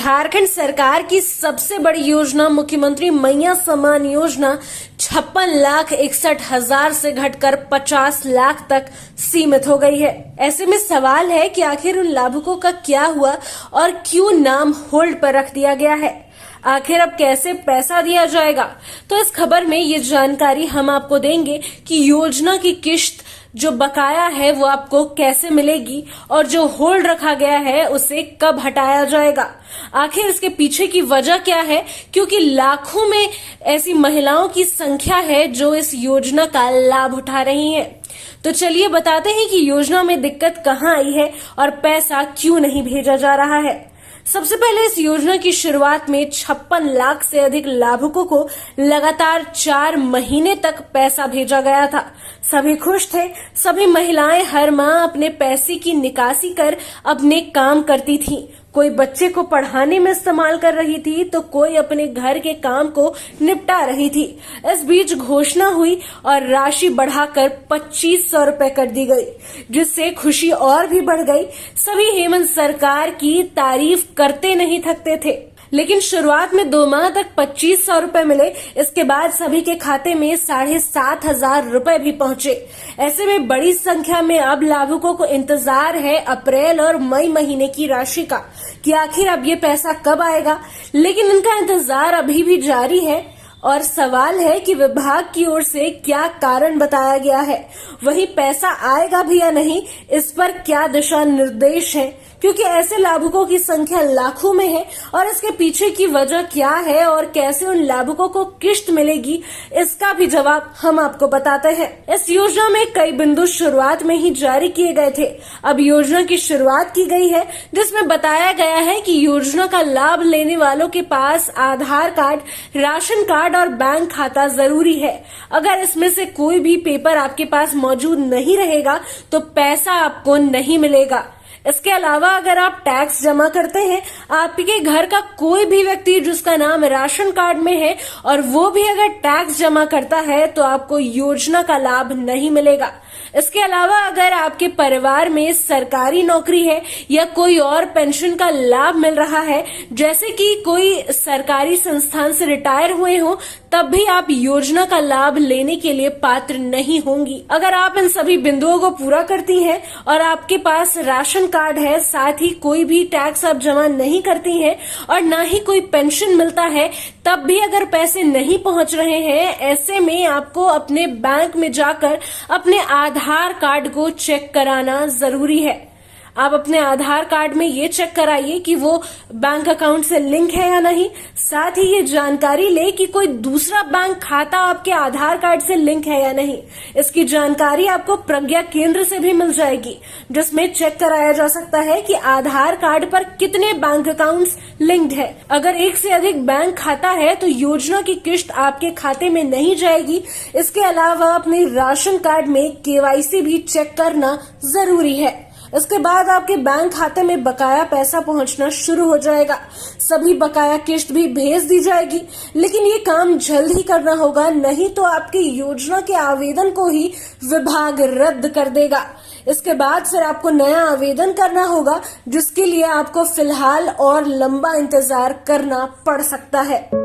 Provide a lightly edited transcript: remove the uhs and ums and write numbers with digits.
झारखंड सरकार की सबसे बड़ी योजना मुख्यमंत्री मैया सम्मान योजना 56,61,000 से घटकर 50 लाख तक सीमित हो गई है। ऐसे में सवाल है कि आखिर उन लाभुकों का क्या हुआ और क्यों नाम होल्ड पर रख दिया गया है। आखिर अब कैसे पैसा दिया जाएगा, तो इस खबर में ये जानकारी हम आपको देंगे कि योजना की किश्त जो बकाया है वो आपको कैसे मिलेगी और जो होल्ड रखा गया है उसे कब हटाया जाएगा। आखिर इसके पीछे की वजह क्या है, क्योंकि लाखों में ऐसी महिलाओं की संख्या है जो इस योजना का लाभ उठा रही हैं। तो चलिए बताते हैं कि योजना में दिक्कत कहां आई है और पैसा क्यों नहीं भेजा जा रहा है। सबसे पहले इस योजना की शुरुआत में 56 लाख से अधिक लाभुकों को लगातार 4 महीने तक पैसा भेजा गया था। सभी खुश थे। सभी महिलाएं हर माह अपने पैसे की निकासी कर अपने काम करती थीं। कोई बच्चे को पढ़ाने में इस्तेमाल कर रही थी तो कोई अपने घर के काम को निपटा रही थी। इस बीच घोषणा हुई और राशि बढ़ाकर 2500 रुपए कर दी गई, जिससे खुशी और भी बढ़ गई। सभी हेमंत सरकार की तारीफ करते नहीं थकते थे। लेकिन शुरुआत में 2 माह तक 2500 रुपए मिले। इसके बाद सभी के खाते में 7,500 रुपए भी पहुंचे। ऐसे में बड़ी संख्या में अब लाभुकों को इंतजार है अप्रैल और मई महीने की राशि का कि आखिर अब ये पैसा कब आएगा। लेकिन इनका इंतजार अभी भी जारी है और सवाल है कि विभाग की ओर से क्या कारण बताया गया है, वही पैसा आएगा भी या नहीं, इस पर क्या दिशा निर्देश है, क्योंकि ऐसे लाभुकों की संख्या लाखों में है और इसके पीछे की वजह क्या है और कैसे उन लाभुकों को किश्त मिलेगी, इसका भी जवाब हम आपको बताते हैं। इस योजना में कई बिंदु शुरुआत में ही जारी किए गए थे। अब योजना की शुरुआत की गई है जिसमें बताया गया है कि योजना का लाभ लेने वालों के पास आधार कार्ड, राशन कार्ड और बैंक खाता जरूरी है। अगर इसमें से कोई भी पेपर आपके पास मौजूद नहीं रहेगा तो पैसा आपको नहीं मिलेगा। इसके अलावा अगर आप टैक्स जमा करते हैं, आपके घर का कोई भी व्यक्ति जिसका नाम राशन कार्ड में है और वो भी अगर टैक्स जमा करता है तो आपको योजना का लाभ नहीं मिलेगा। इसके अलावा अगर आपके परिवार में सरकारी नौकरी है या कोई और पेंशन का लाभ मिल रहा है, जैसे कि कोई सरकारी संस्थान से रिटायर हुए हो, तब भी आप योजना का लाभ लेने के लिए पात्र नहीं होंगी। अगर आप इन सभी बिंदुओं को पूरा करती हैं और आपके पास राशन कार्ड है, साथ ही कोई भी टैक्स आप जमा नहीं करती हैं और ना ही कोई पेंशन मिलता है, तब भी अगर पैसे नहीं पहुंच रहे हैं, ऐसे में आपको अपने बैंक में जाकर अपने आधार कार्ड को चेक कराना जरूरी है। आप अपने आधार कार्ड में ये चेक कराइए कि वो बैंक अकाउंट से लिंक है या नहीं। साथ ही ये जानकारी ले कि कोई दूसरा बैंक खाता आपके आधार कार्ड से लिंक है या नहीं। इसकी जानकारी आपको प्रज्ञा केंद्र से भी मिल जाएगी, जिसमें चेक कराया जा सकता है कि आधार कार्ड पर कितने बैंक अकाउंट्स लिंक्ड है। अगर एक से अधिक बैंक खाता है तो योजना की किश्त आपके खाते में नहीं जाएगी। इसके अलावा अपने राशन कार्ड में KYC भी चेक करना जरूरी है। इसके बाद आपके बैंक खाते में बकाया पैसा पहुंचना शुरू हो जाएगा। सभी बकाया किश्त भी भेज दी जाएगी, लेकिन ये काम जल्द ही करना होगा, नहीं तो आपकी योजना के आवेदन को ही विभाग रद्द कर देगा। इसके बाद फिर आपको नया आवेदन करना होगा, जिसके लिए आपको फिलहाल और लंबा इंतजार करना पड़ सकता है।